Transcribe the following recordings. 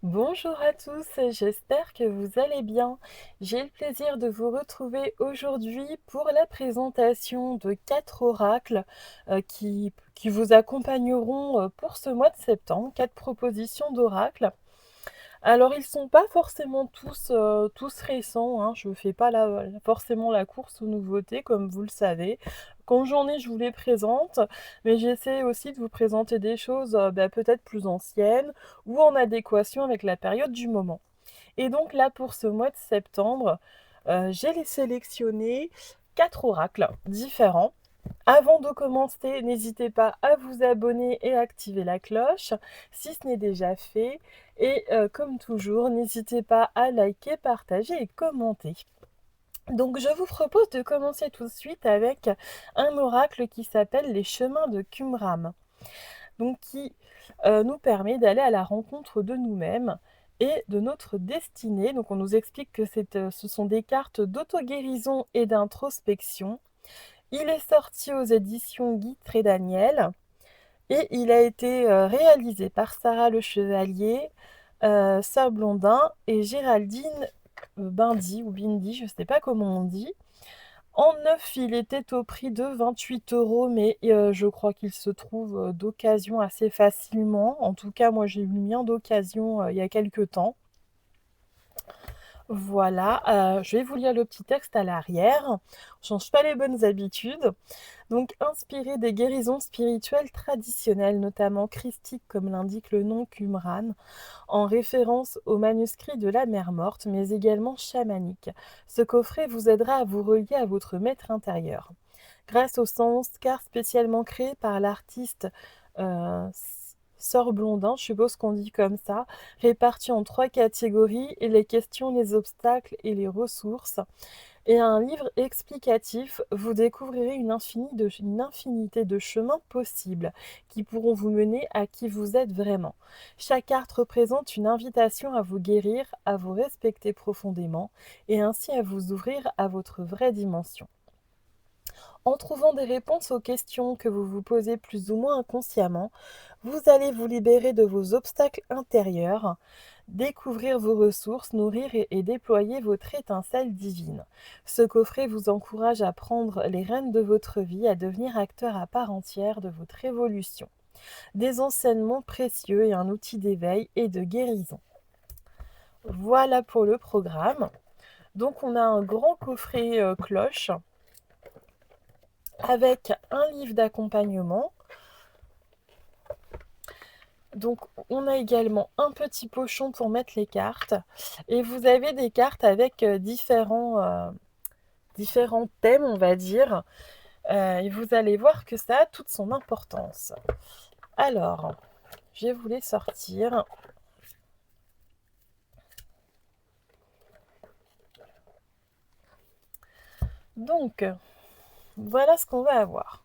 Bonjour à tous, j'espère que vous allez bien. J'ai le plaisir de vous retrouver aujourd'hui pour la présentation de 4 oracles qui vous accompagneront pour ce mois de septembre, 4 propositions d'oracles. Alors ils sont pas forcément tous récents, hein, je fais pas forcément la course aux nouveautés comme vous le savez. Quand j'en ai, je vous les présente, mais j'essaie aussi de vous présenter des choses, peut-être plus anciennes ou en adéquation avec la période du moment. Et donc là, pour ce mois de septembre, j'ai les sélectionné 4 oracles différents. Avant de commencer, n'hésitez pas à vous abonner et activer la cloche si ce n'est déjà fait. Et comme toujours, n'hésitez pas à liker, partager et commenter. Donc je vous propose de commencer tout de suite avec un oracle qui s'appelle les chemins de Qumran, donc qui nous permet d'aller à la rencontre de nous-mêmes et de notre destinée. Donc on nous explique que ce sont des cartes d'auto-guérison et d'introspection. Il est sorti aux éditions Guy Trédaniel et il a été réalisé par Sarah Le Chevalier, Sœur Blondin et Géraldine Bindi ou Bindi, je ne sais pas comment on dit. En neuf, il était au prix de 28 euros, mais je crois qu'il se trouve d'occasion assez facilement. En tout cas, moi j'ai eu le mien d'occasion il y a quelques temps. Voilà, je vais vous lire le petit texte à l'arrière. On change pas les bonnes habitudes. Donc, inspiré des guérisons spirituelles traditionnelles, notamment christiques, comme l'indique le nom Qumran, en référence au manuscrit de la mer morte, mais également chamanique. Ce coffret vous aidera à vous relier à votre maître intérieur. Grâce au sens car spécialement créé par l'artiste euh, Sœur Blondin, je suppose qu'on dit comme ça, réparti en 3 catégories, et les questions, les obstacles et les ressources. Et un livre explicatif, vous découvrirez une infinité de chemins possibles qui pourront vous mener à qui vous êtes vraiment. Chaque carte représente une invitation à vous guérir, à vous respecter profondément et ainsi à vous ouvrir à votre vraie dimension. En trouvant des réponses aux questions que vous vous posez plus ou moins inconsciemment, vous allez vous libérer de vos obstacles intérieurs, découvrir vos ressources, nourrir et déployer votre étincelle divine. Ce coffret vous encourage à prendre les rênes de votre vie, à devenir acteur à part entière de votre évolution. Des enseignements précieux et un outil d'éveil et de guérison. Voilà pour le programme. Donc on a un grand coffret cloche avec un livre d'accompagnement. Donc on a également un petit pochon pour mettre les cartes. Et vous avez des cartes avec différents thèmes, on va dire. Et vous allez voir que ça a toute son importance. Alors, je vais vous les sortir. Donc, voilà ce qu'on va avoir.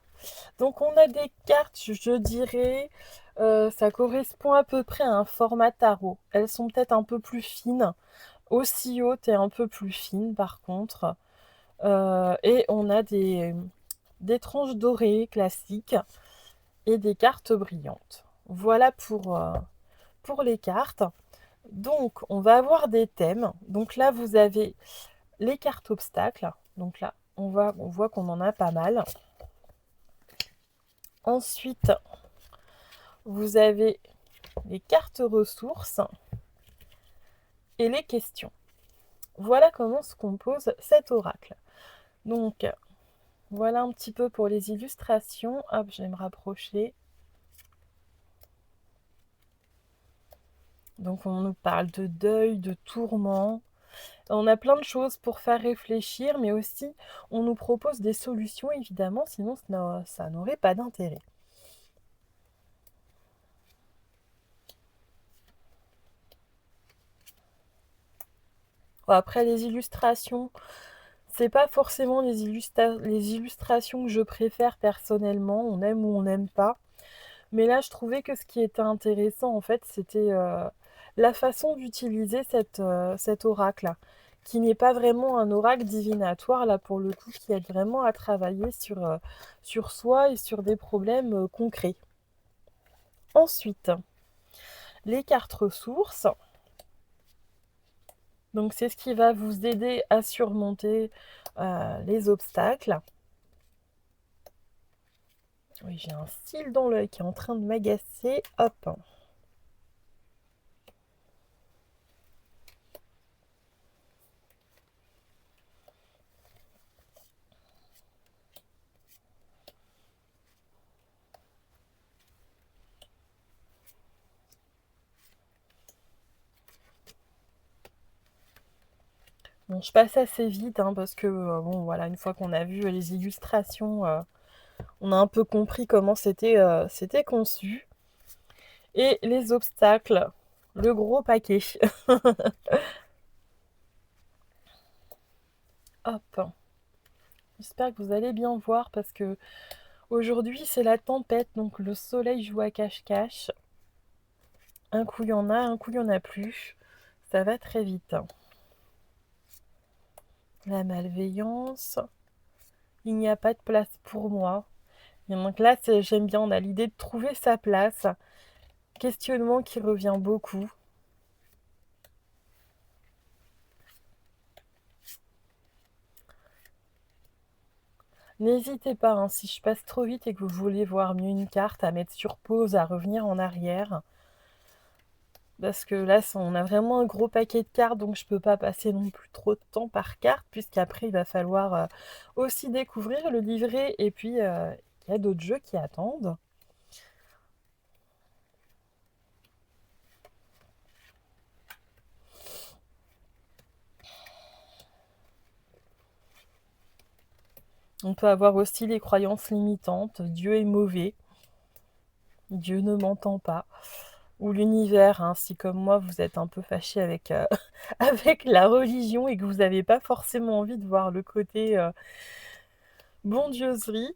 Donc, on a des cartes, je dirais, ça correspond à peu près à un format tarot. Elles sont peut-être un peu plus fines, aussi hautes et un peu plus fines par contre. Et on a des tranches dorées classiques et des cartes brillantes. Voilà pour les cartes. Donc, on va avoir des thèmes. Donc là, vous avez les cartes obstacles. Donc là, on voit qu'on en a pas mal. Ensuite, vous avez les cartes ressources et les questions. Voilà comment se compose cet oracle. Donc, voilà un petit peu pour les illustrations. Hop, je vais me rapprocher. Donc, on nous parle de deuil, de tourment. On a plein de choses pour faire réfléchir, mais aussi on nous propose des solutions, évidemment, sinon ça n'aurait pas d'intérêt. Bon, après les illustrations, c'est pas forcément les illustrations que je préfère personnellement, on aime ou on n'aime pas. Mais là, je trouvais que ce qui était intéressant, en fait, c'était la façon d'utiliser cet oracle, qui n'est pas vraiment un oracle divinatoire, là, pour le coup, qui aide vraiment à travailler sur soi et sur des problèmes concrets. Ensuite, les cartes ressources. Donc c'est ce qui va vous aider à surmonter les obstacles. Oui, j'ai un cil dans l'œil qui est en train de m'agacer. Hop. Bon, je passe assez vite parce que, bon, voilà, une fois qu'on a vu les illustrations, on a un peu compris comment c'était conçu. Et les obstacles, le gros paquet. Hop. J'espère que vous allez bien voir parce que aujourd'hui c'est la tempête, donc le soleil joue à cache-cache. Un coup il y en a, un coup il n'y en a plus. Ça va très vite. La malveillance. Il n'y a pas de place pour moi. Et donc là, j'aime bien, on a l'idée de trouver sa place. Questionnement qui revient beaucoup. N'hésitez pas, si je passe trop vite et que vous voulez voir mieux une carte, à mettre sur pause, à revenir en arrière. Parce que là, on a vraiment un gros paquet de cartes, donc je peux pas passer non plus trop de temps par carte, puisqu'après, il va falloir aussi découvrir le livret, et puis il y a d'autres jeux qui attendent. On peut avoir aussi les croyances limitantes, Dieu est mauvais, Dieu ne m'entend pas, ou l'univers, si comme moi vous êtes un peu fâché avec, avec la religion et que vous n'avez pas forcément envie de voir le côté bondioserie,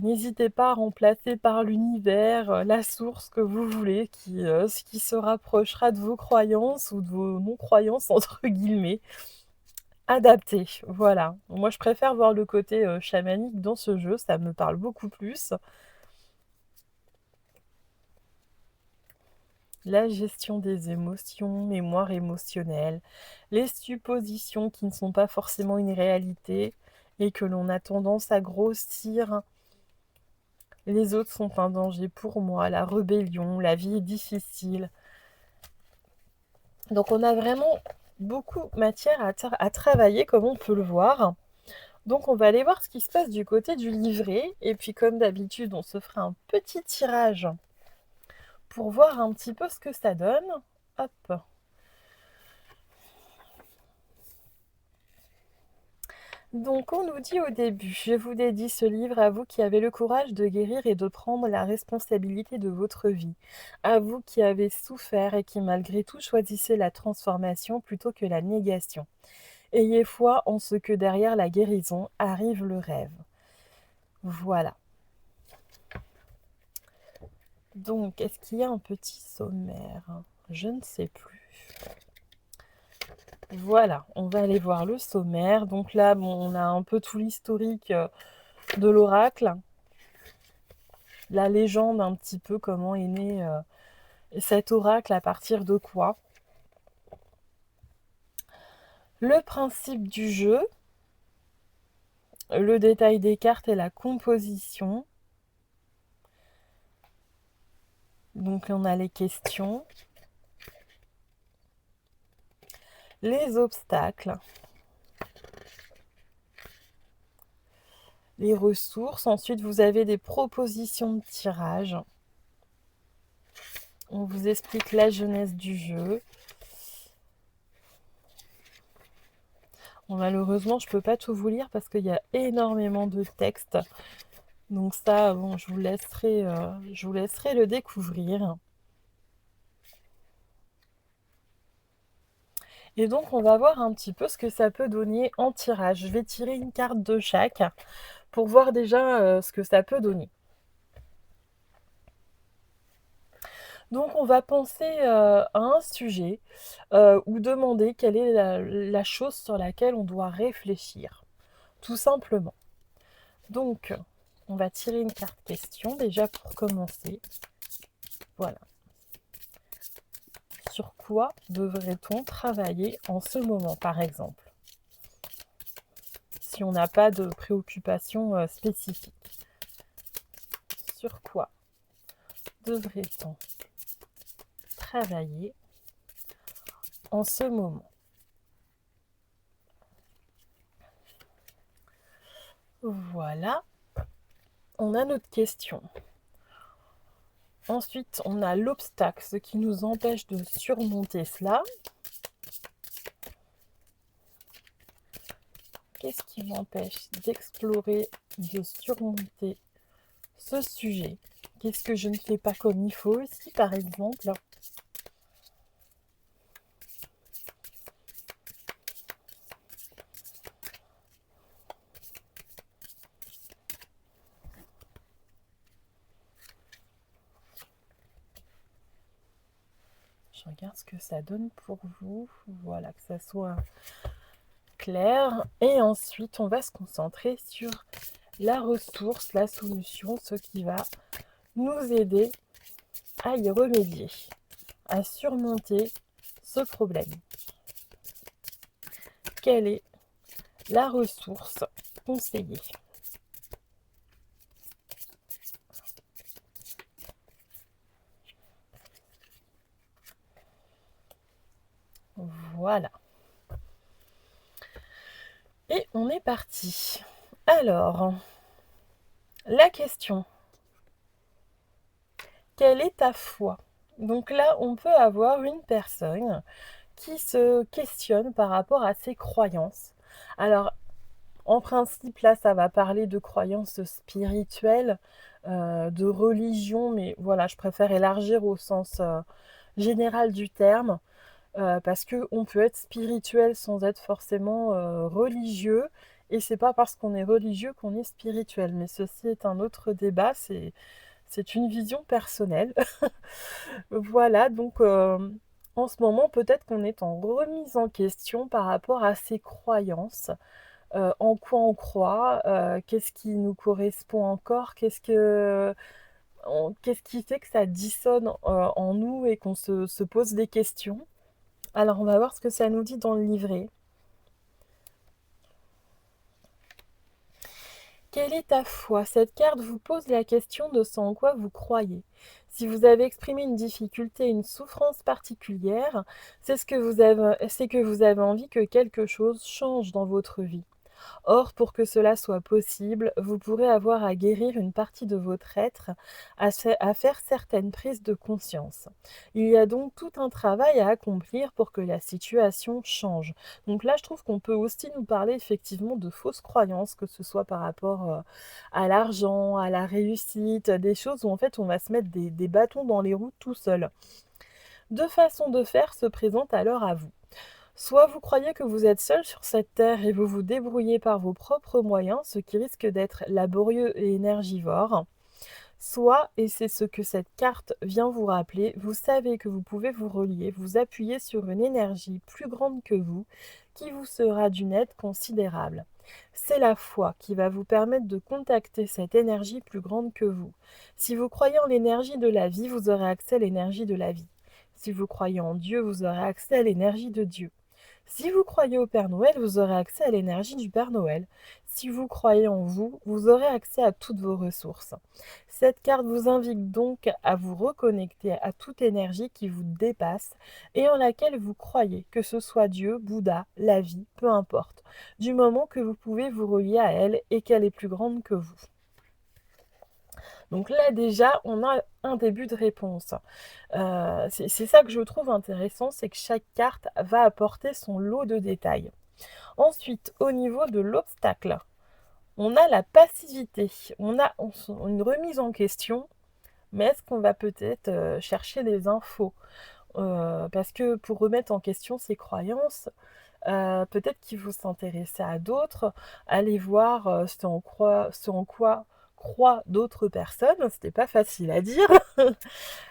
n'hésitez pas à remplacer par l'univers, la source que vous voulez, ce qui se rapprochera de vos croyances ou de vos non-croyances entre guillemets. Adapté, voilà. Moi je préfère voir le côté chamanique dans ce jeu, ça me parle beaucoup plus. La gestion des émotions, mémoire émotionnelle, les suppositions qui ne sont pas forcément une réalité et que l'on a tendance à grossir. Les autres sont un danger pour moi, la rébellion, la vie est difficile. Donc on a vraiment beaucoup de matière à travailler comme on peut le voir. Donc on va aller voir ce qui se passe du côté du livret. Et puis comme d'habitude, on se fera un petit tirage pour voir un petit peu ce que ça donne. Hop. Donc on nous dit au début, je vous dédie ce livre à vous qui avez le courage de guérir et de prendre la responsabilité de votre vie, à vous qui avez souffert et qui malgré tout choisissez la transformation plutôt que la négation. Ayez foi en ce que derrière la guérison arrive le rêve. Voilà. Donc, est-ce qu'il y a un petit sommaire? Je ne sais plus. Voilà, on va aller voir le sommaire. Donc là, bon, on a un peu tout l'historique de l'oracle. La légende un petit peu, comment est né cet oracle, à partir de quoi. Le principe du jeu, le détail des cartes et la composition. Donc on a les questions, les obstacles, les ressources. Ensuite, vous avez des propositions de tirage. On vous explique la jeunesse du jeu. Bon, malheureusement, je ne peux pas tout vous lire parce qu'il y a énormément de textes. Donc ça, bon, je vous laisserai le découvrir. Et donc, on va voir un petit peu ce que ça peut donner en tirage. Je vais tirer une carte de chaque pour voir déjà ce que ça peut donner. Donc, on va penser à un sujet ou demander quelle est la chose sur laquelle on doit réfléchir, tout simplement. Donc, on va tirer une carte question déjà pour commencer. Voilà. Sur quoi devrait-on travailler en ce moment, par exemple, si on n'a pas de préoccupation spécifique? Sur quoi devrait-on travailler en ce moment? Voilà, on a notre question. Ensuite, on a l'obstacle, ce qui nous empêche de surmonter cela. Qu'est-ce qui m'empêche d'explorer, de surmonter ce sujet? Qu'est-ce que je ne fais pas comme il faut aussi, par exemple? Je regarde ce que ça donne pour vous. Voilà, que ça soit clair. Et ensuite, on va se concentrer sur la ressource, la solution, ce qui va nous aider à y remédier, à surmonter ce problème. Quelle est la ressource conseillée? Voilà. Et on est parti. Alors, la question. Quelle est ta foi? Donc là, on peut avoir une personne qui se questionne par rapport à ses croyances. Alors, en principe, là, ça va parler de croyances spirituelles, de religion, mais voilà, je préfère élargir au sens général du terme, parce qu'on peut être spirituel sans être forcément religieux, et c'est pas parce qu'on est religieux qu'on est spirituel. Mais ceci est un autre débat, c'est une vision personnelle. Voilà, donc en ce moment, peut-être qu'on est en remise en question par rapport à ses croyances. En quoi on croit, qu'est-ce qui nous correspond encore, qu'est-ce qui fait que ça dissonne en nous et qu'on se pose des questions. Alors on va voir ce que ça nous dit dans le livret. Quelle est ta foi? Cette carte vous pose la question de ce en quoi vous croyez. Si vous avez exprimé une difficulté, une souffrance particulière, c'est que vous avez envie que quelque chose change dans votre vie. Or, pour que cela soit possible, vous pourrez avoir à guérir une partie de votre être, à faire certaines prises de conscience. Il y a donc tout un travail à accomplir pour que la situation change. Donc là, je trouve qu'on peut aussi nous parler effectivement de fausses croyances, que ce soit par rapport à l'argent, à la réussite, des choses où en fait on va se mettre des bâtons dans les roues tout seul. Deux façons de faire se présentent alors à vous. Soit vous croyez que vous êtes seul sur cette terre et vous vous débrouillez par vos propres moyens, ce qui risque d'être laborieux et énergivore. Soit, et c'est ce que cette carte vient vous rappeler, vous savez que vous pouvez vous relier, vous appuyer sur une énergie plus grande que vous, qui vous sera d'une aide considérable. C'est la foi qui va vous permettre de contacter cette énergie plus grande que vous. Si vous croyez en l'énergie de la vie, vous aurez accès à l'énergie de la vie. Si vous croyez en Dieu, vous aurez accès à l'énergie de Dieu. Si vous croyez au Père Noël, vous aurez accès à l'énergie du Père Noël. Si vous croyez en vous, vous aurez accès à toutes vos ressources. Cette carte vous invite donc à vous reconnecter à toute énergie qui vous dépasse et en laquelle vous croyez, que ce soit Dieu, Bouddha, la vie, peu importe, du moment que vous pouvez vous relier à elle et qu'elle est plus grande que vous. Donc là déjà, on a un début de réponse. C'est ça que je trouve intéressant, c'est que chaque carte va apporter son lot de détails. Ensuite, au niveau de l'obstacle, on a la passivité, on a une remise en question, mais est-ce qu'on va peut-être chercher des infos? Parce que pour remettre en question ses croyances, peut-être qu'il faut s'intéresser à d'autres, aller voir ce en quoi croient d'autres personnes, c'était pas facile à dire.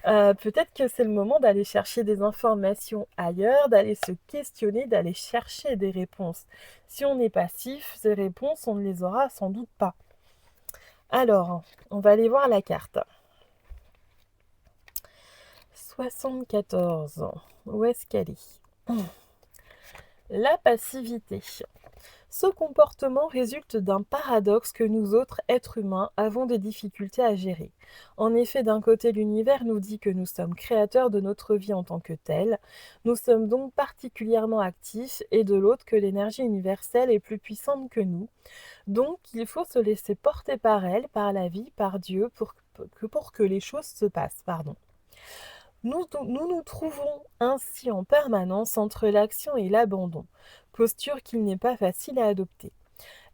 Peut-être que c'est le moment d'aller chercher des informations ailleurs, d'aller se questionner, d'aller chercher des réponses. Si on est passif, ces réponses, on ne les aura sans doute pas. Alors, on va aller voir la carte. 74. Où est-ce qu'elle est? La passivité. Ce comportement résulte d'un paradoxe que nous autres êtres humains avons des difficultés à gérer. En effet, d'un côté, l'univers nous dit que nous sommes créateurs de notre vie en tant que telle, nous sommes donc particulièrement actifs, et de l'autre que l'énergie universelle est plus puissante que nous, donc il faut se laisser porter par elle, par la vie, par Dieu, pour que les choses se passent. Pardon. Nous trouvons ainsi en permanence entre l'action et l'abandon, posture qu'il n'est pas facile à adopter.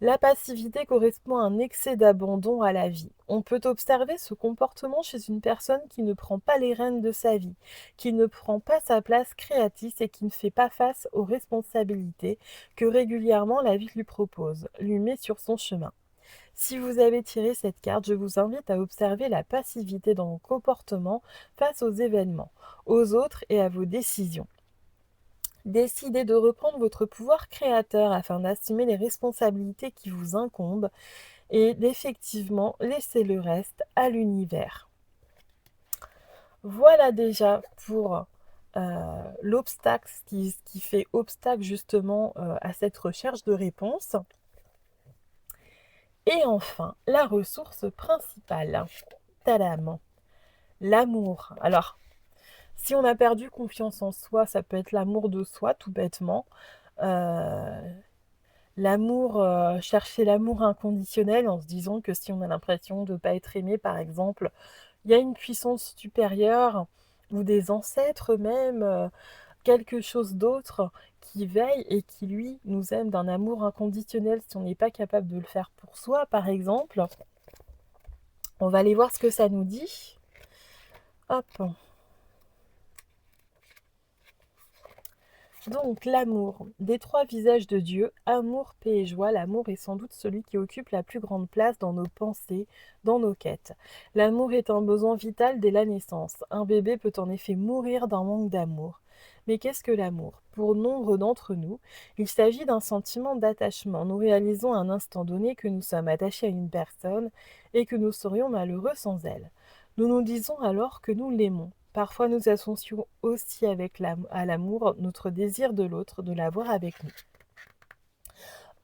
La passivité correspond à un excès d'abandon à la vie. On peut observer ce comportement chez une personne qui ne prend pas les rênes de sa vie, qui ne prend pas sa place créatrice et qui ne fait pas face aux responsabilités que régulièrement la vie lui propose, lui met sur son chemin. Si vous avez tiré cette carte, je vous invite à observer la passivité dans vos comportements face aux événements, aux autres et à vos décisions. Décidez de reprendre votre pouvoir créateur afin d'assumer les responsabilités qui vous incombent et d'effectivement laisser le reste à l'univers. Voilà déjà pour l'obstacle, ce qui fait obstacle justement à cette recherche de réponse. Et enfin, la ressource principale. Tadam! L'amour. Alors, si on a perdu confiance en soi, ça peut être l'amour de soi, tout bêtement. L'amour, chercher l'amour inconditionnel en se disant que si on a l'impression de ne pas être aimé, par exemple, il y a une puissance supérieure ou des ancêtres même, quelque chose d'autre qui veille et qui, lui, nous aime d'un amour inconditionnel si on n'est pas capable de le faire pour soi, par exemple. On va aller voir ce que ça nous dit. Hop. Donc, l'amour. Des trois visages de Dieu, amour, paix et joie, l'amour est sans doute celui qui occupe la plus grande place dans nos pensées, dans nos quêtes. L'amour est un besoin vital dès la naissance. Un bébé peut en effet mourir d'un manque d'amour. Mais qu'est-ce que l'amour? Pour nombre d'entre nous, il s'agit d'un sentiment d'attachement. Nous réalisons à un instant donné que nous sommes attachés à une personne et que nous serions malheureux sans elle. Nous nous disons alors que nous l'aimons. Parfois nous associons aussi à l'amour notre désir de l'autre, de l'avoir avec nous.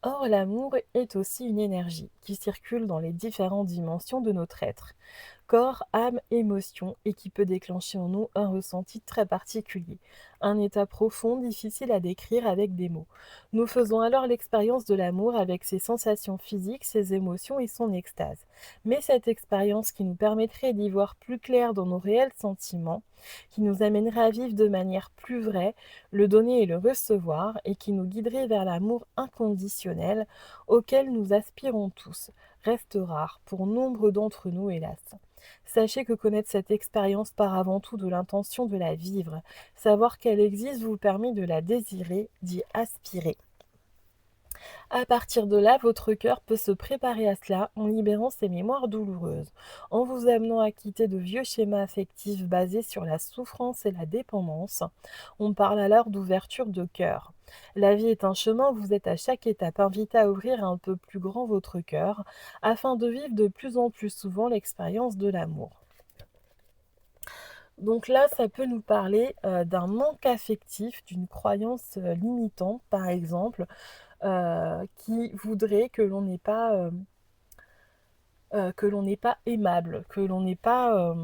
Or, l'amour est aussi une énergie qui circule dans les différentes dimensions de notre être, corps, âme, émotion, et qui peut déclencher en nous un ressenti très particulier, un état profond difficile à décrire avec des mots. Nous faisons alors l'expérience de l'amour avec ses sensations physiques, ses émotions et son extase. Mais cette expérience qui nous permettrait d'y voir plus clair dans nos réels sentiments, qui nous amènerait à vivre de manière plus vraie, le donner et le recevoir, et qui nous guiderait vers l'amour inconditionnel auquel nous aspirons tous, reste rare pour nombre d'entre nous, hélas. Sachez que connaître cette expérience part avant tout de l'intention de la vivre. Savoir qu'elle existe vous permet de la désirer, d'y aspirer. À partir de là, votre cœur peut se préparer à cela en libérant ses mémoires douloureuses, en vous amenant à quitter de vieux schémas affectifs basés sur la souffrance et la dépendance. On parle alors d'ouverture de cœur. La vie est un chemin où vous êtes à chaque étape invité à ouvrir un peu plus grand votre cœur, afin de vivre de plus en plus souvent l'expérience de l'amour. Donc là, ça peut nous parler d'un manque affectif, d'une croyance limitante, par exemple, qui voudrait que l'on n'est pas aimable, que l'on n'est pas,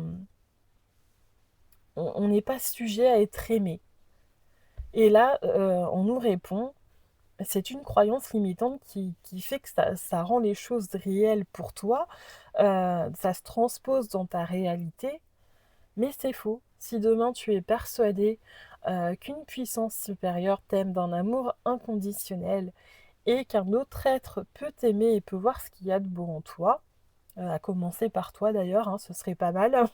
on n'est pas sujet à être aimé. Et là, on nous répond, c'est une croyance limitante qui fait que ça rend les choses réelles pour toi, ça se transpose dans ta réalité, mais c'est faux. Si demain tu es persuadé qu'une puissance supérieure t'aime d'un amour inconditionnel et qu'un autre être peut t'aimer et peut voir ce qu'il y a de beau en toi, à commencer par toi d'ailleurs, hein, ce serait pas mal,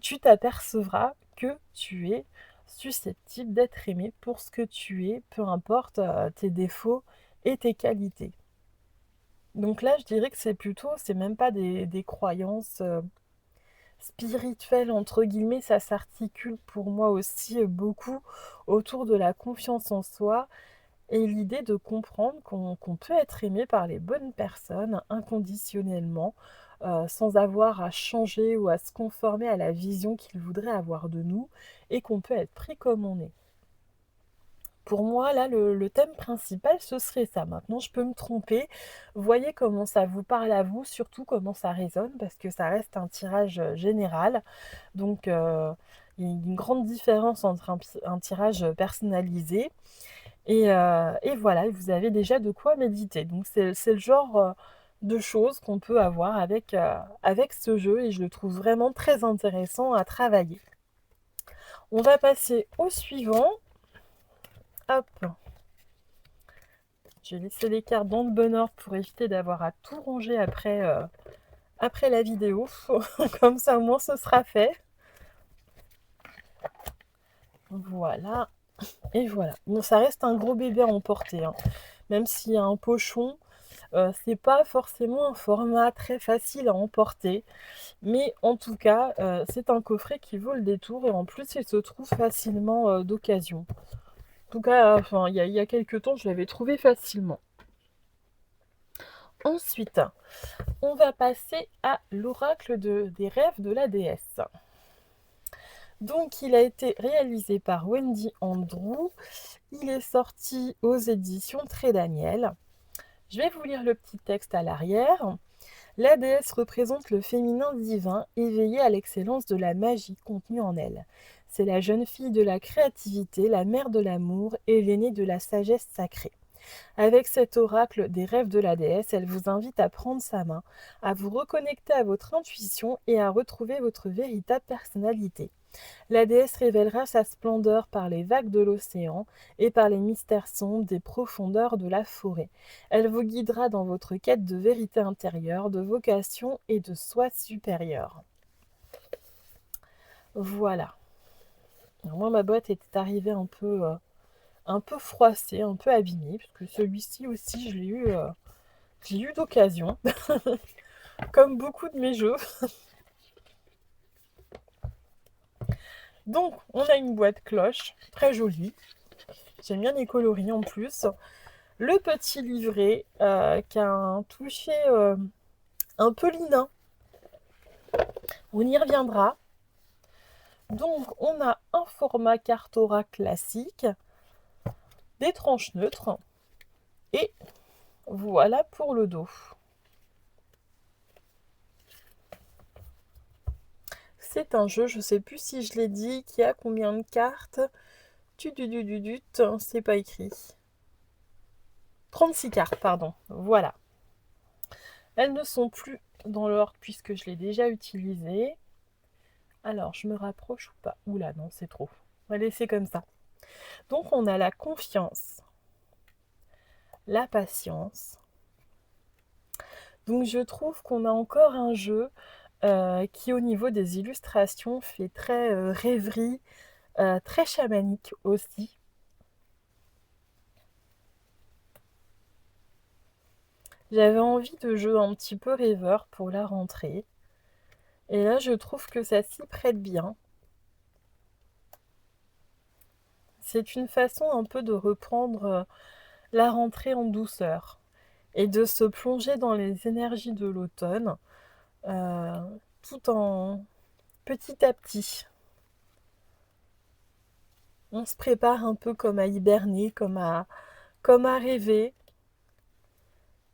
tu t'apercevras que tu es susceptible d'être aimé pour ce que tu es, peu importe tes défauts et tes qualités. Donc là, je dirais que c'est même pas des croyances spirituelles, entre guillemets, ça s'articule pour moi aussi beaucoup autour de la confiance en soi et l'idée de comprendre qu'on peut être aimé par les bonnes personnes inconditionnellement, sans avoir à changer ou à se conformer à la vision qu'ils voudraient avoir de nous, et qu'on peut être pris comme on est. Pour moi, là, le thème principal, ce serait ça. Maintenant, je peux me tromper. Voyez comment ça vous parle à vous, surtout comment ça résonne, parce que ça reste un tirage général. Donc, il y a une grande différence entre un tirage personnalisé. Et voilà, vous avez déjà de quoi méditer. Donc, c'est le genre de choses qu'on peut avoir avec ce jeu, et je le trouve vraiment très intéressant à travailler. On va passer au suivant. Hop. J'ai laissé les cartes dans le bon ordre pour éviter d'avoir à tout ranger après la vidéo. Comme ça, au moins, ce sera fait. Voilà. Et voilà. Bon, ça reste un gros bébé à emporter, hein. Même s'il y a un pochon, c'est pas forcément un format très facile à emporter. Mais en tout cas, c'est un coffret qui vaut le détour. Et en plus, il se trouve facilement d'occasion. En tout cas, enfin, il y a quelques temps, je l'avais trouvé facilement. Ensuite, on va passer à l'oracle des rêves de la déesse. Donc, il a été réalisé par Wendy Andrew. Il est sorti aux éditions Très Daniel. Je vais vous lire le petit texte à l'arrière. La déesse représente le féminin divin, éveillé à l'excellence de la magie contenue en elle. C'est la jeune fille de la créativité, la mère de l'amour et l'aînée de la sagesse sacrée. Avec cet oracle des rêves de la déesse, elle vous invite à prendre sa main, à vous reconnecter à votre intuition et à retrouver votre véritable personnalité. La déesse révélera sa splendeur par les vagues de l'océan et par les mystères sombres des profondeurs de la forêt. Elle vous guidera dans votre quête de vérité intérieure, de vocation et de soi supérieur. Voilà. Alors moi, ma boîte était arrivée un peu froissée, un peu abîmée, parce que celui-ci aussi, je l'ai eu d'occasion, comme beaucoup de mes jeux. Donc, on a une boîte cloche, très jolie. J'aime bien les coloris en plus. Le petit livret qui a un toucher un peu linin. On y reviendra. Donc, on a un format Cartora classique, des tranches neutres, et voilà pour le dos. C'est un jeu, je ne sais plus si je l'ai dit, qui a combien de cartes. C'est pas écrit. 36 cartes, pardon. Voilà. Elles ne sont plus dans l'ordre puisque je l'ai déjà utilisé. Alors, je me rapproche ou pas? Oula, non, c'est trop. On va laisser comme ça. Donc, on a la confiance, la patience. Donc, je trouve qu'on a encore un jeu qui, au niveau des illustrations, fait très rêverie, très chamanique aussi. J'avais envie de jeux un petit peu rêveur pour la rentrée. Et là, je trouve que ça s'y prête bien. C'est une façon un peu de reprendre la rentrée en douceur et de se plonger dans les énergies de l'automne, euh, tout en petit à petit. On se prépare un peu comme à hiberner, comme à rêver,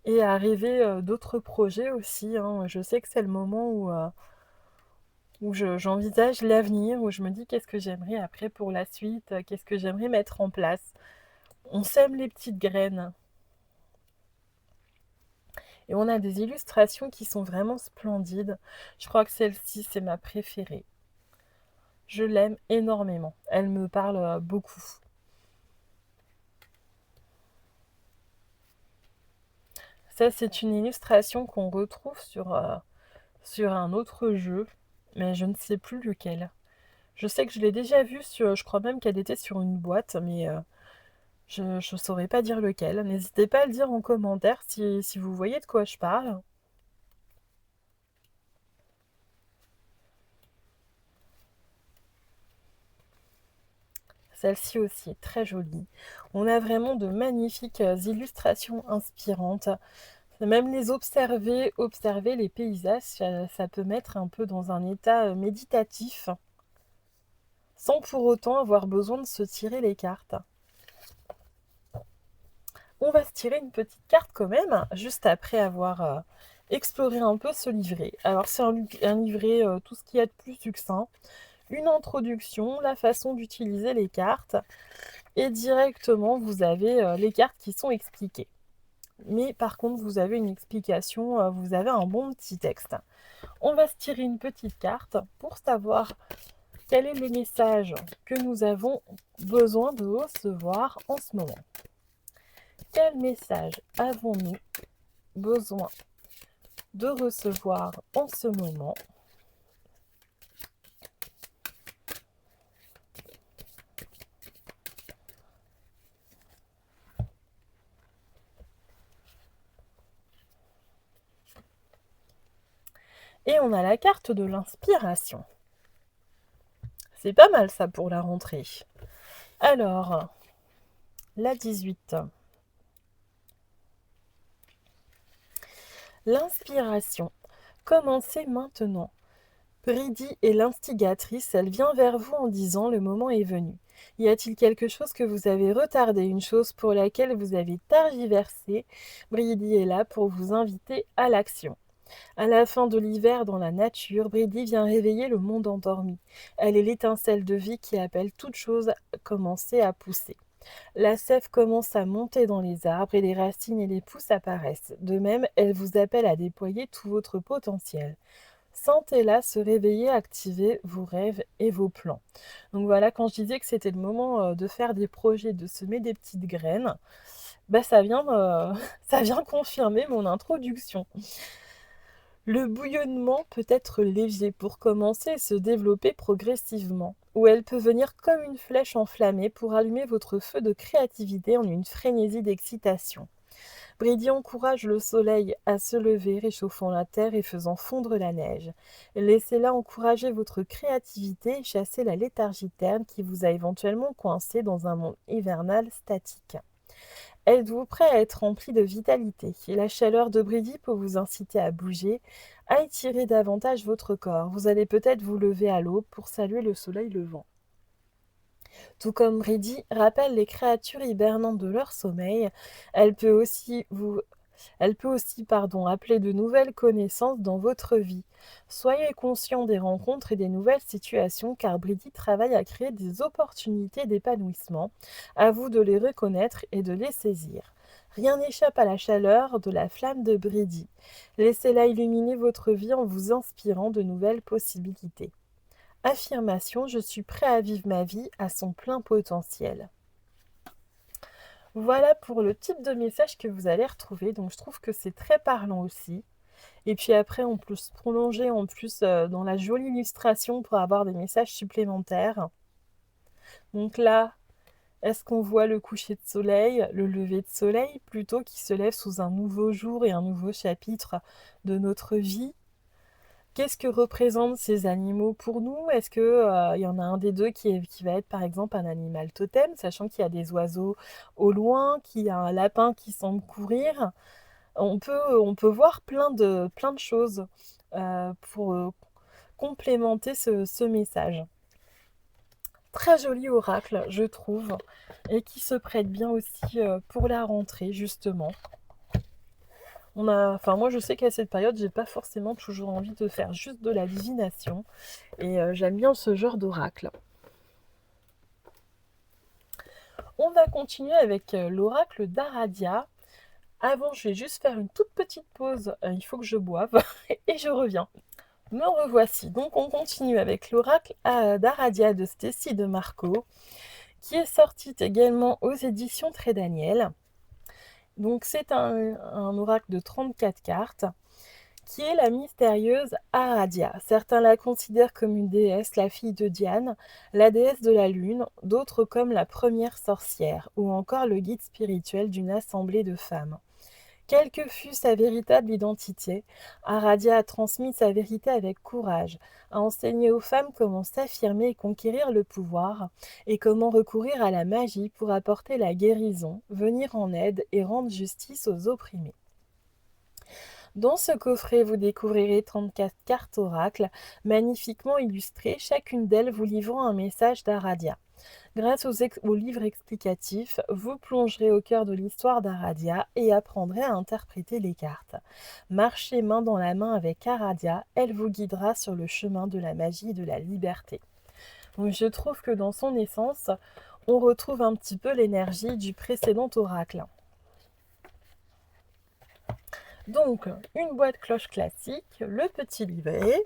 et à rêver d'autres projets aussi, hein. Je sais que c'est le moment où j'envisage l'avenir, où je me dis qu'est-ce que j'aimerais après pour la suite, qu'est-ce que j'aimerais mettre en place. On sème les petites graines. Et on a des illustrations qui sont vraiment splendides. Je crois que celle-ci, c'est ma préférée. Je l'aime énormément. Elle me parle beaucoup. Ça, c'est une illustration qu'on retrouve sur un autre jeu, mais je ne sais plus lequel. Je sais que je l'ai déjà vue je crois même qu'elle était sur une boîte, mais je ne saurais pas dire lequel. N'hésitez pas à le dire en commentaire si vous voyez de quoi je parle. Celle-ci aussi est très jolie. On a vraiment de magnifiques illustrations inspirantes. Même les observer les paysages, ça peut mettre un peu dans un état méditatif. sans pour autant avoir besoin de se tirer les cartes. On va se tirer une petite carte quand même, juste après avoir exploré un peu ce livret. Alors c'est un livret tout ce qu'il y a de plus succinct, une introduction, la façon d'utiliser les cartes, et directement vous avez les cartes qui sont expliquées. Mais par contre vous avez une explication, vous avez un bon petit texte. On va se tirer une petite carte pour savoir quel est le message que nous avons besoin de recevoir en ce moment. Quel message avons-nous besoin de recevoir en ce moment? Et on a la carte de l'inspiration. C'est pas mal ça pour la rentrée. Alors, la 18. L'inspiration. Commencez maintenant. Bridi est l'instigatrice, elle vient vers vous en disant « Le moment est venu ». Y a-t-il quelque chose que vous avez retardé, une chose pour laquelle vous avez tergiversé? Bridi est là pour vous inviter à l'action. À la fin de l'hiver dans la nature, Bridi vient réveiller le monde endormi. Elle est l'étincelle de vie qui appelle toute chose à commencer à pousser. La sève commence à monter dans les arbres et les racines et les pousses apparaissent. De même, elle vous appelle à déployer tout votre potentiel. Sentez-la se réveiller, activer vos rêves et vos plans. Donc voilà, quand je disais que c'était le moment de faire des projets, de semer des petites graines, ça vient confirmer mon introduction. Le bouillonnement peut être léger pour commencer et se développer progressivement, ou elle peut venir comme une flèche enflammée pour allumer votre feu de créativité en une frénésie d'excitation. Bridi encourage le soleil à se lever, réchauffant la terre et faisant fondre la neige. Laissez-la encourager votre créativité et chasser la léthargie terne qui vous a éventuellement coincé dans un monde hivernal statique. Êtes-vous prêt à être rempli de vitalité? Et la chaleur de Bridi peut vous inciter à bouger, à étirer davantage votre corps. Vous allez peut-être vous lever à l'aube pour saluer le soleil levant. Tout comme Bridi rappelle les créatures hibernantes de leur sommeil, elle peut aussi appeler de nouvelles connaissances dans votre vie. Soyez conscient des rencontres et des nouvelles situations car Bridi travaille à créer des opportunités d'épanouissement. À vous de les reconnaître et de les saisir. Rien n'échappe à la chaleur de la flamme de Bridi. Laissez-la illuminer votre vie en vous inspirant de nouvelles possibilités. Affirmation, je suis prêt à vivre ma vie à son plein potentiel. Voilà pour le type de message que vous allez retrouver. Donc je trouve que c'est très parlant aussi. Et puis après, on peut se prolonger en plus dans la jolie illustration pour avoir des messages supplémentaires. Donc là, est-ce qu'on voit le coucher de soleil, le lever de soleil plutôt qui se lève sous un nouveau jour et un nouveau chapitre de notre vie? Qu'est-ce que représentent ces animaux pour nous? Est-ce que, y en a un des 2 qui va être par exemple un animal totem, sachant qu'il y a des oiseaux au loin, qu'il y a un lapin qui semble courir? On peut voir plein de choses, pour complémenter ce message. Très joli oracle, je trouve, et qui se prête bien aussi, pour la rentrée justement. Moi je sais qu'à cette période, j'ai pas forcément toujours envie de faire juste de la divination et j'aime bien ce genre d'oracle. On va continuer avec l'oracle d'Aradia. Avant, je vais juste faire une toute petite pause, il faut que je boive et je reviens. Me revoici. Donc on continue avec l'oracle d'Aradia de Stécie de Marco, qui est sorti également aux éditions Très Daniel. Donc c'est un oracle de 34 cartes, qui est la mystérieuse Aradia. Certains la considèrent comme une déesse, la fille de Diane, la déesse de la lune, d'autres comme la première sorcière, ou encore le guide spirituel d'une assemblée de femmes. Quelle que fût sa véritable identité, Aradia a transmis sa vérité avec courage, a enseigné aux femmes comment s'affirmer et conquérir le pouvoir, et comment recourir à la magie pour apporter la guérison, venir en aide et rendre justice aux opprimés. Dans ce coffret, vous découvrirez 34 cartes oracles magnifiquement illustrées, chacune d'elles vous livrant un message d'Aradia. Grâce aux livres explicatifs, vous plongerez au cœur de l'histoire d'Aradia et apprendrez à interpréter les cartes. Marchez main dans la main avec Aradia, elle vous guidera sur le chemin de la magie et de la liberté. Donc je trouve que dans son essence, on retrouve un petit peu l'énergie du précédent oracle. Donc, une boîte cloche classique, le petit livret.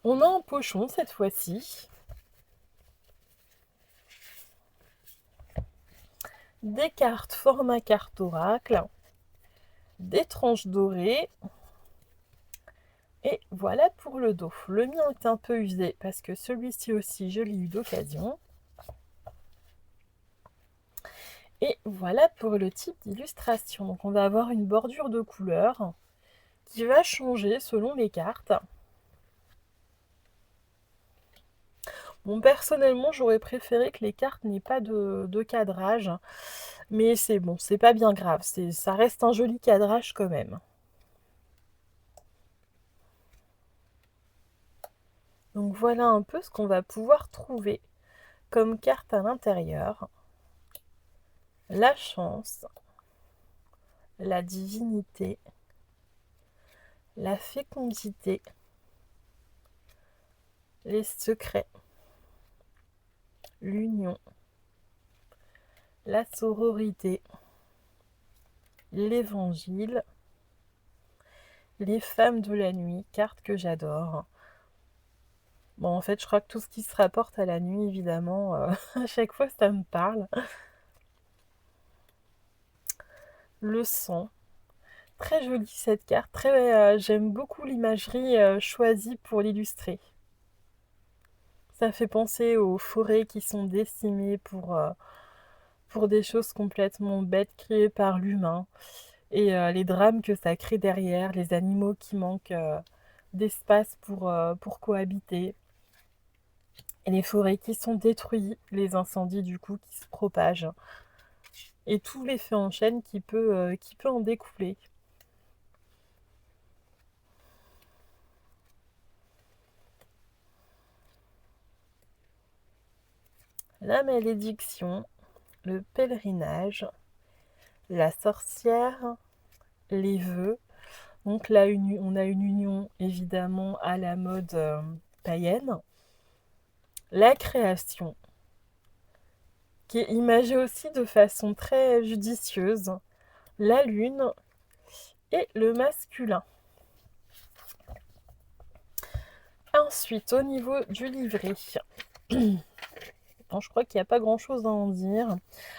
On a un pochon cette fois-ci. Des cartes format carte oracle. Des tranches dorées. Et voilà pour le dos. Le mien est un peu usé parce que celui-ci aussi, je l'ai eu d'occasion. Et voilà pour le type d'illustration. Donc on va avoir une bordure de couleur qui va changer selon les cartes. Bon, personnellement, j'aurais préféré que les cartes n'aient pas de cadrage, mais c'est bon, c'est pas bien grave, ça reste un joli cadrage quand même. Donc voilà un peu ce qu'on va pouvoir trouver comme carte à l'intérieur. La chance, la divinité, la fécondité, les secrets, l'union, la sororité, l'évangile, les femmes de la nuit, carte que j'adore. Bon, en fait, je crois que tout ce qui se rapporte à la nuit, évidemment, à chaque fois, ça me parle. Le sang. Très jolie cette carte. J'aime beaucoup l'imagerie choisie pour l'illustrer. Ça fait penser aux forêts qui sont décimées pour des choses complètement bêtes créées par l'humain. Et les drames que ça crée derrière, les animaux qui manquent d'espace pour cohabiter. Et les forêts qui sont détruites, les incendies du coup qui se propagent. Et tout l'effet en chaîne qui peut en découler. La malédiction, le pèlerinage, la sorcière, les vœux. Donc là, on a une union évidemment à la mode païenne. La création, qui est imagée aussi de façon très judicieuse. La lune et le masculin. Ensuite, au niveau du livret, je crois qu'il n'y a pas grand-chose à en dire.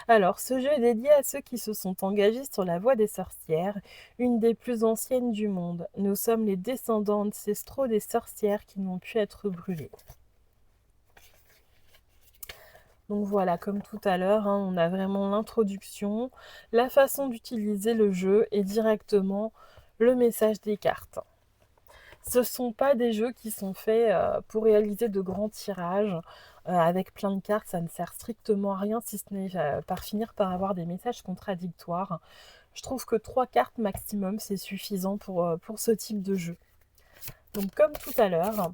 Alors, ce jeu est dédié à ceux qui se sont engagés sur la voie des sorcières, une des plus anciennes du monde. Nous sommes les descendants ancestraux des sorcières qui n'ont pu être brûlées. Donc voilà, comme tout à l'heure, on a vraiment l'introduction, la façon d'utiliser le jeu et directement le message des cartes. Ce ne sont pas des jeux qui sont faits pour réaliser de grands tirages avec plein de cartes, ça ne sert strictement à rien si ce n'est par finir par avoir des messages contradictoires. Je trouve que 3 cartes maximum, c'est suffisant pour ce type de jeu. Donc comme tout à l'heure,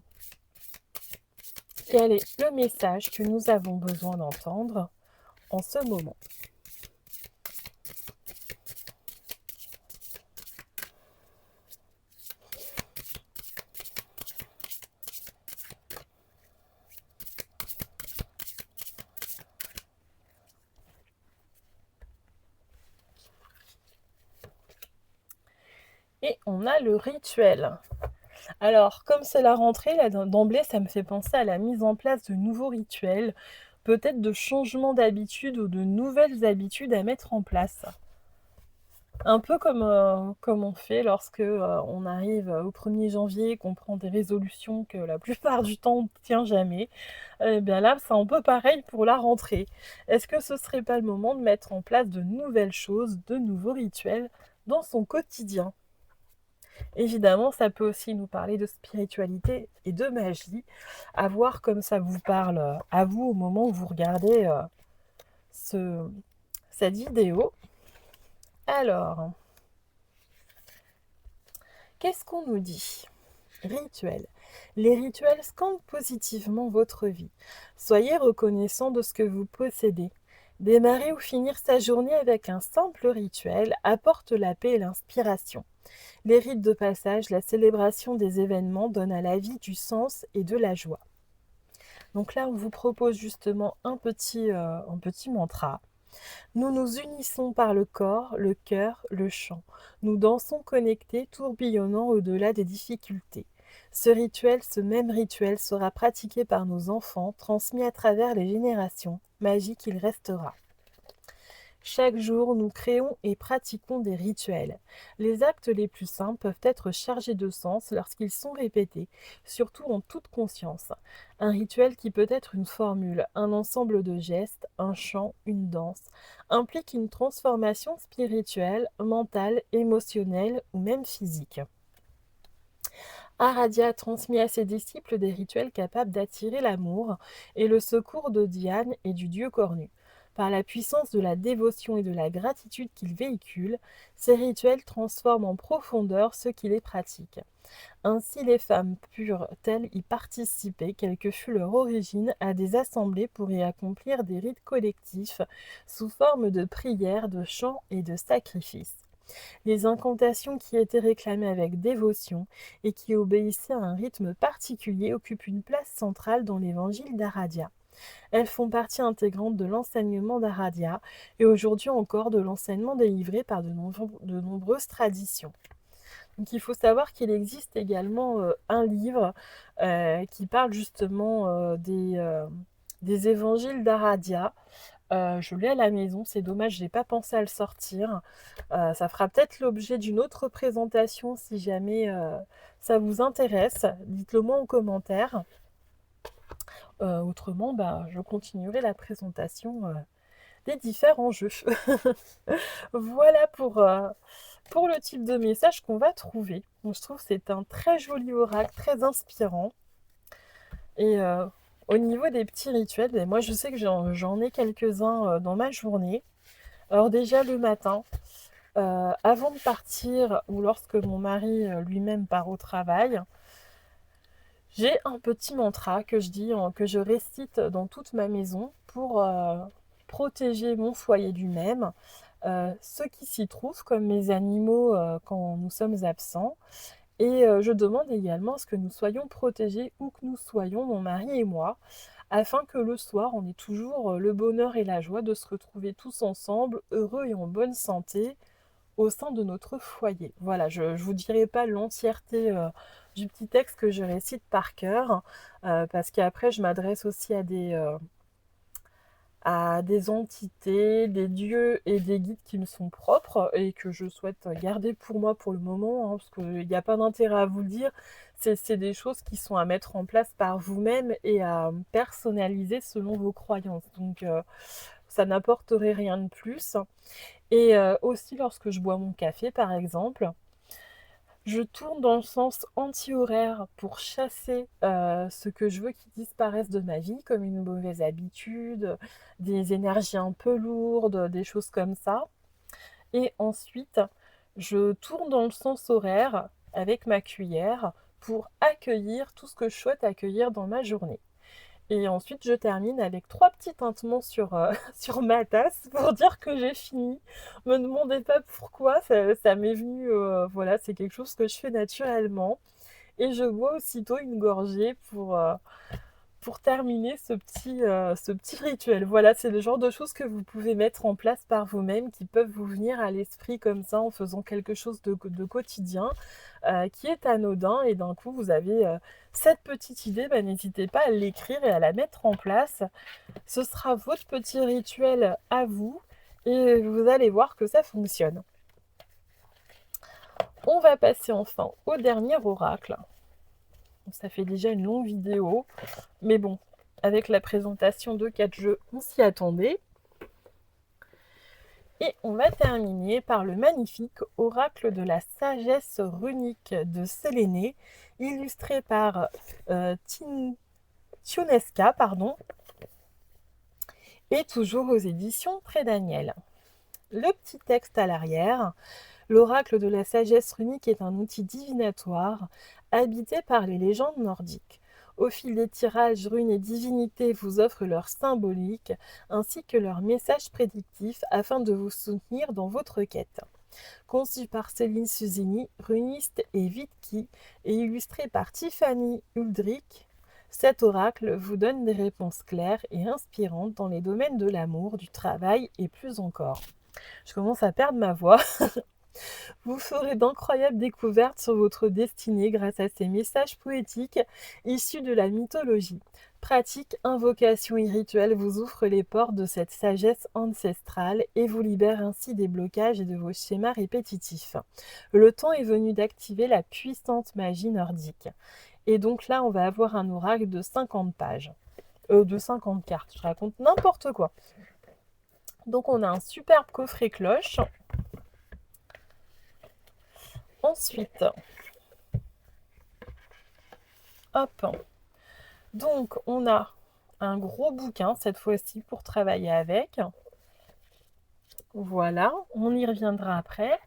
quel est le message que nous avons besoin d'entendre en ce moment ? Et on a le rituel. Alors, comme c'est la rentrée, là, d'emblée, ça me fait penser à la mise en place de nouveaux rituels, peut-être de changements d'habitude ou de nouvelles habitudes à mettre en place. Un peu comme on fait lorsque on arrive au 1er janvier, qu'on prend des résolutions que la plupart du temps on ne tient jamais. Et bien là, c'est un peu pareil pour la rentrée. Est-ce que ce serait pas le moment de mettre en place de nouvelles choses, de nouveaux rituels dans son quotidien ? Évidemment, ça peut aussi nous parler de spiritualité et de magie, à voir comme ça vous parle à vous au moment où vous regardez ce, cette vidéo. Alors, qu'est-ce qu'on nous dit? Rituels. Les rituels scandent positivement votre vie. Soyez reconnaissant de ce que vous possédez. Démarrer ou finir sa journée avec un simple rituel apporte la paix et l'inspiration. Les rites de passage, la célébration des événements donnent à la vie du sens et de la joie. Donc là, on vous propose justement un petit mantra. Nous nous unissons par le corps, le cœur, le chant. Nous dansons connectés, tourbillonnant au-delà des difficultés. Ce même rituel sera pratiqué par nos enfants, transmis à travers les générations. Magique il restera. Chaque jour, nous créons et pratiquons des rituels. Les actes les plus simples peuvent être chargés de sens lorsqu'ils sont répétés, surtout en toute conscience. Un rituel qui peut être une formule, un ensemble de gestes, un chant, une danse, implique une transformation spirituelle, mentale, émotionnelle ou même physique. Aradia transmet à ses disciples des rituels capables d'attirer l'amour et le secours de Diane et du dieu cornu. Par la puissance de la dévotion et de la gratitude qu'ils véhiculent, ces rituels transforment en profondeur ceux qui les pratiquent. Ainsi, les femmes purent-elles y participer, quelle que fût leur origine, à des assemblées pour y accomplir des rites collectifs sous forme de prières, de chants et de sacrifices. Les incantations qui étaient réclamées avec dévotion et qui obéissaient à un rythme particulier occupent une place centrale dans l'évangile d'Aradia. Elles font partie intégrante de l'enseignement d'Aradia et aujourd'hui encore de l'enseignement délivré par de nombreuses traditions. Donc il faut savoir qu'il existe également un livre qui parle justement des évangiles d'Aradia. Je l'ai à la maison, c'est dommage, je n'ai pas pensé à le sortir. Ça fera peut-être l'objet d'une autre présentation si jamais ça vous intéresse. Dites-le moi en commentaire. Autrement, je continuerai la présentation des différents jeux. Voilà pour le type de message qu'on va trouver. Donc, je trouve que c'est un très joli oracle, très inspirant. Et au niveau des petits rituels, moi je sais que j'en ai quelques-uns dans ma journée. Alors déjà le matin, avant de partir ou lorsque mon mari lui-même part au travail, j'ai un petit mantra que je dis, que je récite dans toute ma maison pour protéger mon foyer du même, ceux qui s'y trouvent comme mes animaux quand nous sommes absents. Et je demande également à ce que nous soyons protégés où que nous soyons, mon mari et moi, afin que le soir, on ait toujours le bonheur et la joie de se retrouver tous ensemble, heureux et en bonne santé, au sein de notre foyer. Voilà, je ne vous dirai pas l'entièreté du petit texte que je récite par cœur, parce qu'après, je m'adresse aussi à des entités, des dieux et des guides qui me sont propres et que je souhaite garder pour moi pour le moment, hein, parce qu'il n'y a pas d'intérêt à vous le dire. C'est des choses qui sont à mettre en place par vous-même et à personnaliser selon vos croyances. Donc, ça n'apporterait rien de plus. Et aussi, lorsque je bois mon café, par exemple, je tourne dans le sens anti-horaire pour chasser ce que je veux qui disparaisse de ma vie, comme une mauvaise habitude, des énergies un peu lourdes, des choses comme ça. Et ensuite, je tourne dans le sens horaire avec ma cuillère pour accueillir tout ce que je souhaite accueillir dans ma journée. Et ensuite, je termine avec 3 petits tintements sur, sur ma tasse pour dire que j'ai fini. Me demandez pas pourquoi, ça m'est venu, voilà, c'est quelque chose que je fais naturellement. Et je bois aussitôt une gorgée pour terminer ce petit rituel. Voilà, c'est le genre de choses que vous pouvez mettre en place par vous-même, qui peuvent vous venir à l'esprit comme ça en faisant quelque chose de quotidien, qui est anodin, et d'un coup vous avez cette petite idée, n'hésitez pas à l'écrire et à la mettre en place. Ce sera votre petit rituel à vous, et vous allez voir que ça fonctionne. On va passer enfin au dernier oracle. Ça fait déjà une longue vidéo, mais bon, avec la présentation de 4 jeux, on s'y attendait. Et on va terminer par le magnifique oracle de la sagesse runique de Séléné, illustré par Tionesca, et toujours aux éditions Pré Daniel. Le petit texte à l'arrière. L'oracle de la sagesse runique est un outil divinatoire, habité par les légendes nordiques. Au fil des tirages, runes et divinités vous offrent leur symbolique, ainsi que leurs messages prédictifs afin de vous soutenir dans votre quête. Conçu par Céline Suzini, runiste et Vitki, et illustré par Tiffany Uldrich, cet oracle vous donne des réponses claires et inspirantes dans les domaines de l'amour, du travail et plus encore. Je commence à perdre ma voix. Vous ferez d'incroyables découvertes sur votre destinée grâce à ces messages poétiques issus de la mythologie. Pratiques, invocations et rituels vous ouvrent les portes de cette sagesse ancestrale et vous libèrent ainsi des blocages et de vos schémas répétitifs. Le temps est venu d'activer la puissante magie nordique. Et donc là, on va avoir un oracle de 50 pages. De 50 cartes, je raconte n'importe quoi. Donc on a un superbe coffret cloche. Ensuite, hop, donc on a un gros bouquin cette fois-ci pour travailler avec. Voilà, on y reviendra après.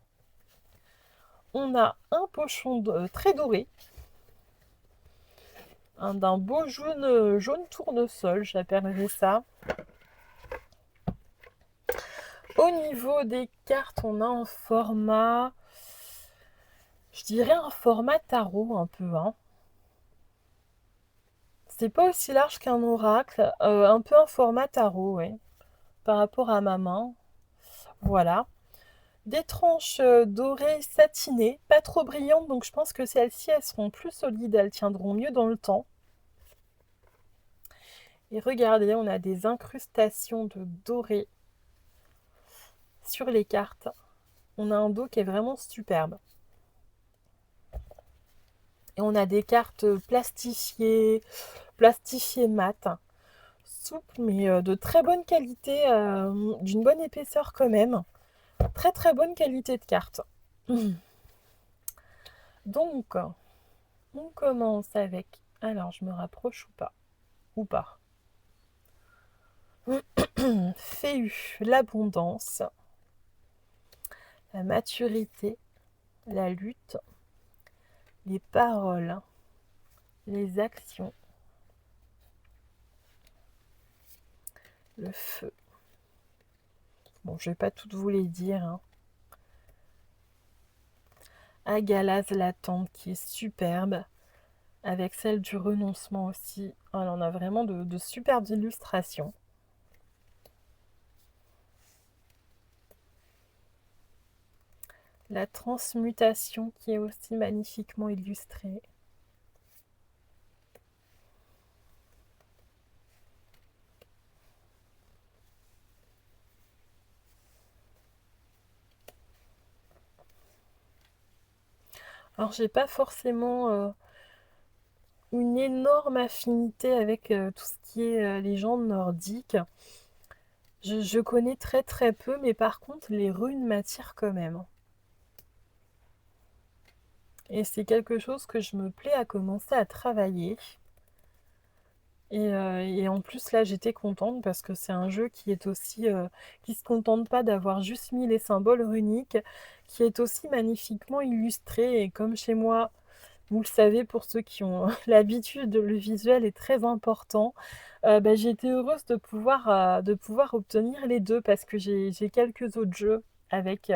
On a un pochon très doré, d'un beau jaune tournesol, j'appellerais ça. Au niveau des cartes, on a un format, je dirais un format tarot un peu, hein. C'est pas aussi large qu'un oracle, un peu un format tarot, ouais, par rapport à ma main. Voilà. Des tranches dorées satinées, pas trop brillantes, donc je pense que celles-ci, elles seront plus solides, elles tiendront mieux dans le temps. Et regardez, on a des incrustations de doré sur les cartes. On a un dos qui est vraiment superbe. Et on a des cartes plastifiées mat, souples, mais de très bonne qualité, d'une bonne épaisseur quand même. Très très bonne qualité de cartes. Donc, on commence avec... Alors, je me rapproche ou pas? Ou pas. Féu, l'abondance, la maturité, la lutte, les paroles, les actions, le feu. Bon, je vais pas toutes vous les dire, hein. Agalaz l'attente qui est superbe, avec celle du renoncement aussi. Oh, on a vraiment de superbes illustrations. La transmutation qui est aussi magnifiquement illustrée. Alors, j'ai pas forcément une énorme affinité avec tout ce qui est légendes nordiques. Je connais très très peu, mais par contre, les runes m'attirent quand même. Et c'est quelque chose que je me plais à commencer à travailler. Et en plus, là, j'étais contente parce que c'est un jeu qui est aussi, qui se contente pas d'avoir juste mis les symboles runiques, qui est aussi magnifiquement illustré. Et comme chez moi, vous le savez, pour ceux qui ont l'habitude, le visuel est très important. Bah, j'ai été heureuse de pouvoir obtenir les deux parce que j'ai quelques autres jeux avec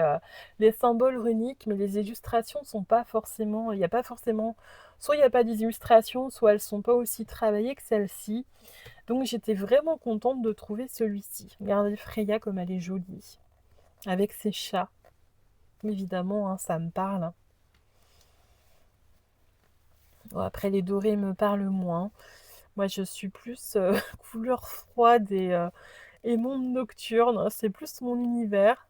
les symboles runiques, mais les illustrations sont pas forcément, il n'y a pas forcément, soit il n'y a pas d'illustrations, soit elles sont pas aussi travaillées que celle-ci. Donc j'étais vraiment contente de trouver celui-ci. Regardez Freya comme elle est jolie, avec ses chats. Évidemment, hein, ça me parle. Bon, après, les dorés me parlent moins. Moi, je suis plus couleur froide et monde nocturne. C'est plus mon univers.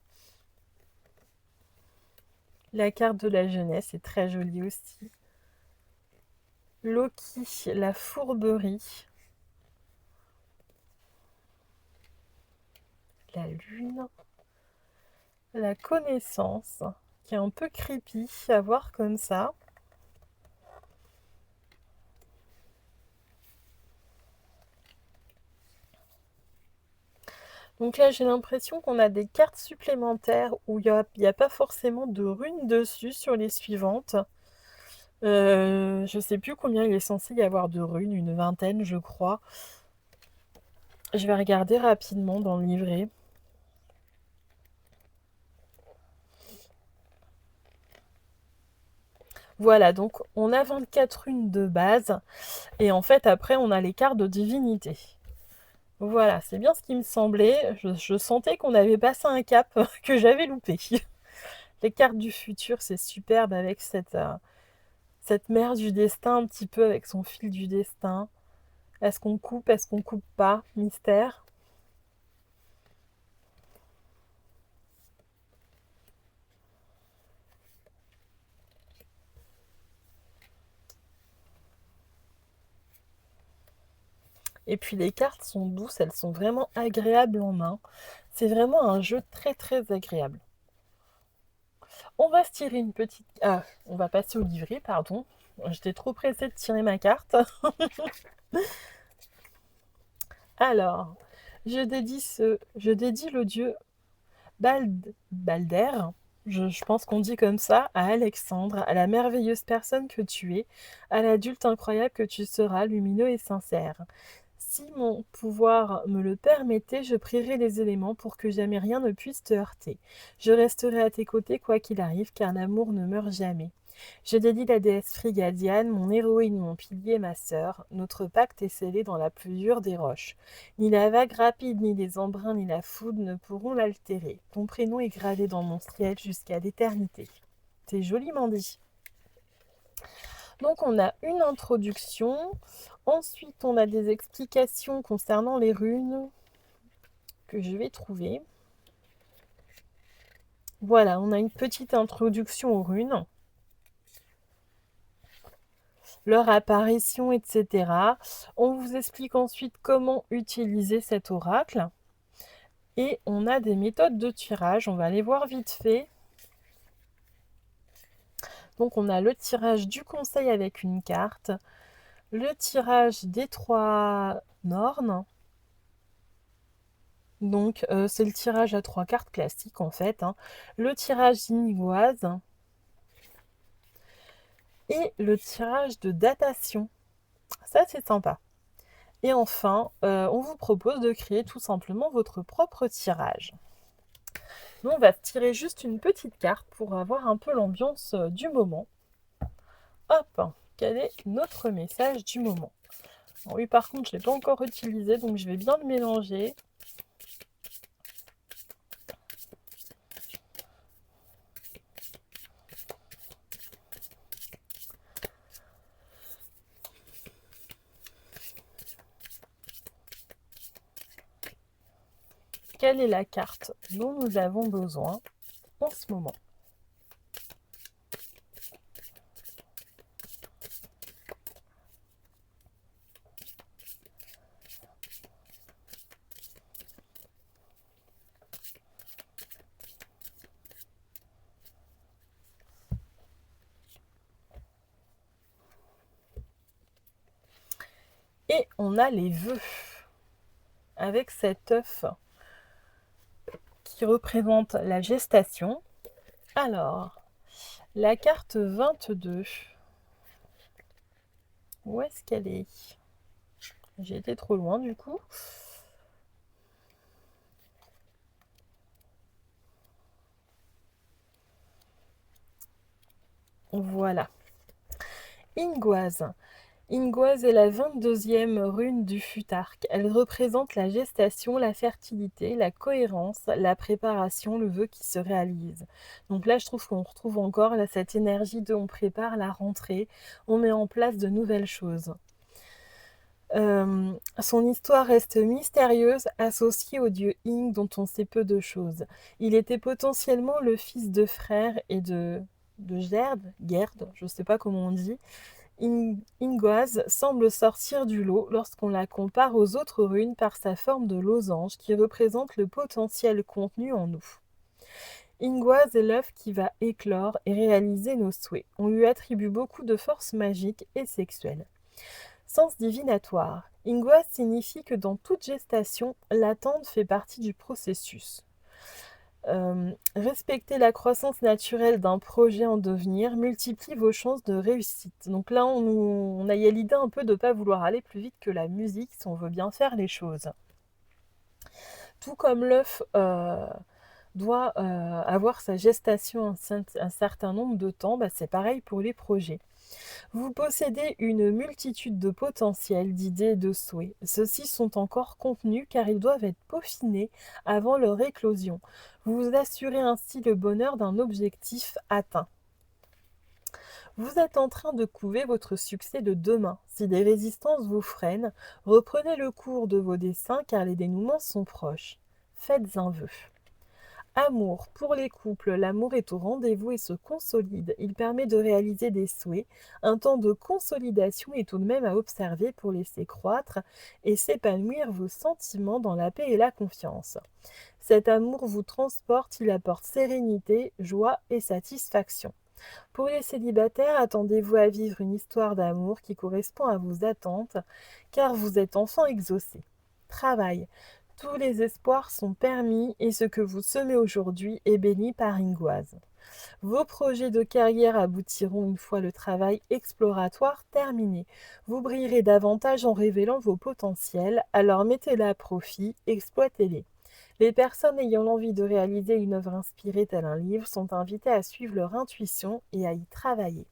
La carte de la jeunesse est très jolie aussi. Loki, la fourberie. La lune. La connaissance, qui est un peu creepy à voir comme ça. Donc là, j'ai l'impression qu'on a des cartes supplémentaires où il y a pas forcément de runes dessus sur les suivantes. Je sais plus combien il est censé y avoir de runes, une vingtaine, je crois. Je vais regarder rapidement dans le livret. Voilà, donc on a 24 runes de base, et en fait après on a les cartes de divinité. Voilà, c'est bien ce qui me semblait. Je sentais qu'on avait passé un cap que j'avais loupé. Les cartes du futur, c'est superbe avec cette mère du destin, un petit peu avec son fil du destin. Est-ce qu'on coupe pas? Mystère. Et puis les cartes sont douces, elles sont vraiment agréables en main. C'est vraiment un jeu très très agréable. On va se tirer une petite... Ah, on va passer au livret, pardon. J'étais trop pressée de tirer ma carte. Alors, je dédie le dieu Balder, je pense qu'on dit comme ça, à Alexandre, à la merveilleuse personne que tu es, à l'adulte incroyable que tu seras, lumineux et sincère. Si mon pouvoir me le permettait, je prierais les éléments pour que jamais rien ne puisse te heurter. Je resterai à tes côtés quoi qu'il arrive, car l'amour ne meurt jamais. Je dédie la déesse Frigadiane, mon héroïne, mon pilier, ma sœur. Notre pacte est scellé dans la plus dure des roches. Ni la vague rapide, ni les embruns, ni la foudre ne pourront l'altérer. Ton prénom est gravé dans mon ciel jusqu'à l'éternité. C'est joliment dit. Donc on a une introduction. Ensuite, on a des explications concernant les runes que je vais trouver. Voilà, on a une petite introduction aux runes, leur apparition, etc. On vous explique ensuite comment utiliser cet oracle. Et on a des méthodes de tirage, on va les voir vite fait. Donc on a le tirage du conseil avec une carte, le tirage des 3 nornes. Donc c'est le tirage à 3 cartes classique en fait, hein. Le tirage d'Inigoise et le tirage de datation. Ça c'est sympa. Et enfin, on vous propose de créer tout simplement votre propre tirage. Nous, on va tirer juste une petite carte pour avoir un peu l'ambiance du moment. Hop, quel est notre message du moment? Oui, par contre, je ne l'ai pas encore utilisé, donc je vais bien le mélanger. Quelle est la carte dont nous avons besoin en ce moment? Et on a les vœux, avec cet œuf qui représente la gestation. Alors, la carte 22, où est-ce qu'elle est? J'ai été trop loin du coup. Voilà. Ingoise. Ingoise est la 22e rune du Futark. Elle représente la gestation, la fertilité, la cohérence, la préparation, le vœu qui se réalise. Donc là, je trouve qu'on retrouve encore là, cette énergie de on prépare la rentrée, on met en place de nouvelles choses. Son histoire reste mystérieuse, associée au dieu Ing dont on sait peu de choses. Il était potentiellement le fils de frère et de Gerd, je ne sais pas comment on dit. Ingoise semble sortir du lot lorsqu'on la compare aux autres runes par sa forme de losange qui représente le potentiel contenu en nous. Ingoise est l'œuf qui va éclore et réaliser nos souhaits. On lui attribue beaucoup de force magique et sexuelle. Sens divinatoire. Ingwa signifie que dans toute gestation, l'attente fait partie du processus. Respecter la croissance naturelle d'un projet en devenir multiplie vos chances de réussite. Donc là, on a l'idée un peu de ne pas vouloir aller plus vite que la musique si on veut bien faire les choses. Tout comme l'œuf doit avoir sa gestation un certain nombre de temps, c'est pareil pour les projets. Vous possédez une multitude de potentiels, d'idées et de souhaits. Ceux-ci sont encore contenus car ils doivent être peaufinés avant leur éclosion. Vous vous assurez ainsi le bonheur d'un objectif atteint. Vous êtes en train de couver votre succès de demain. Si des résistances vous freinent, reprenez le cours de vos dessins car les dénouements sont proches. Faites un vœu. Amour. Pour les couples, l'amour est au rendez-vous et se consolide. Il permet de réaliser des souhaits. Un temps de consolidation est tout de même à observer pour laisser croître et s'épanouir vos sentiments dans la paix et la confiance. Cet amour vous transporte, il apporte sérénité, joie et satisfaction. Pour les célibataires, attendez-vous à vivre une histoire d'amour qui correspond à vos attentes, car vous êtes enfin exaucé. Travail. Tous les espoirs sont permis et ce que vous semez aujourd'hui est béni par Ingwaz. Vos projets de carrière aboutiront une fois le travail exploratoire terminé. Vous brillerez davantage en révélant vos potentiels, alors mettez-les à profit, exploitez-les. Les personnes ayant l'envie de réaliser une œuvre inspirée tel un livre sont invitées à suivre leur intuition et à y travailler.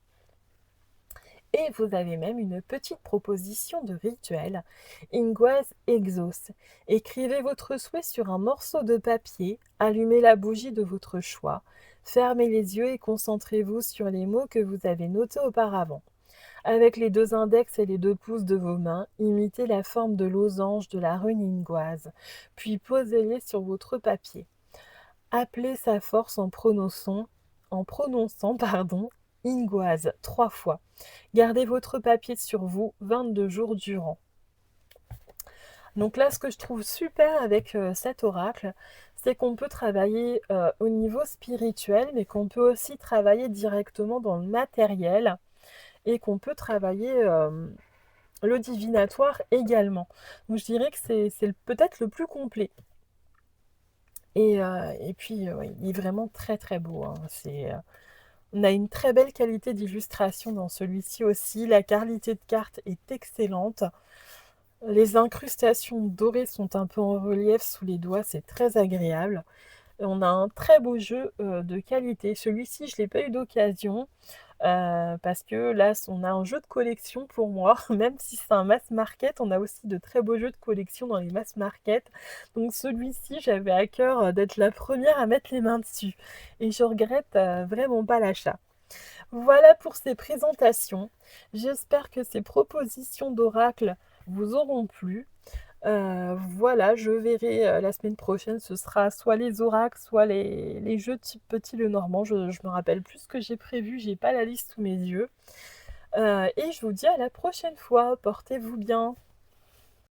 Et vous avez même une petite proposition de rituel. Ingwaz Exauce. Écrivez votre souhait sur un morceau de papier, allumez la bougie de votre choix, fermez les yeux et concentrez-vous sur les mots que vous avez notés auparavant. Avec les 2 index et les 2 pouces de vos mains, imitez la forme de losange de la rune Ingwaz, puis posez-les sur votre papier. Appelez sa force en prononçant Ingwaz 3 fois. Gardez votre papier sur vous 22 jours durant. Donc là, ce que je trouve super avec cet oracle, c'est qu'on peut travailler au niveau spirituel, mais qu'on peut aussi travailler directement dans le matériel et qu'on peut travailler le divinatoire également. Donc je dirais que c'est peut-être le plus complet. Et puis, ouais, il est vraiment très très beau, hein. On a une très belle qualité d'illustration dans celui-ci aussi. La qualité de carte est excellente. Les incrustations dorées sont un peu en relief sous les doigts, c'est très agréable. Et on a un très beau jeu de qualité. Celui-ci, je ne l'ai pas eu d'occasion parce que là, on a un jeu de collection pour moi. Même si c'est un mass market, on a aussi de très beaux jeux de collection dans les mass market. Donc celui-ci, j'avais à cœur d'être la première à mettre les mains dessus. Et je regrette vraiment pas l'achat. Voilà pour ces présentations. J'espère que ces propositions d'oracle vous auront plu. Voilà, je verrai la semaine prochaine, ce sera soit les oracles, soit les jeux type Petit Lenormand. Je me rappelle plus ce que j'ai prévu, j'ai pas la liste sous mes yeux. Et je vous dis à la prochaine fois, portez-vous bien.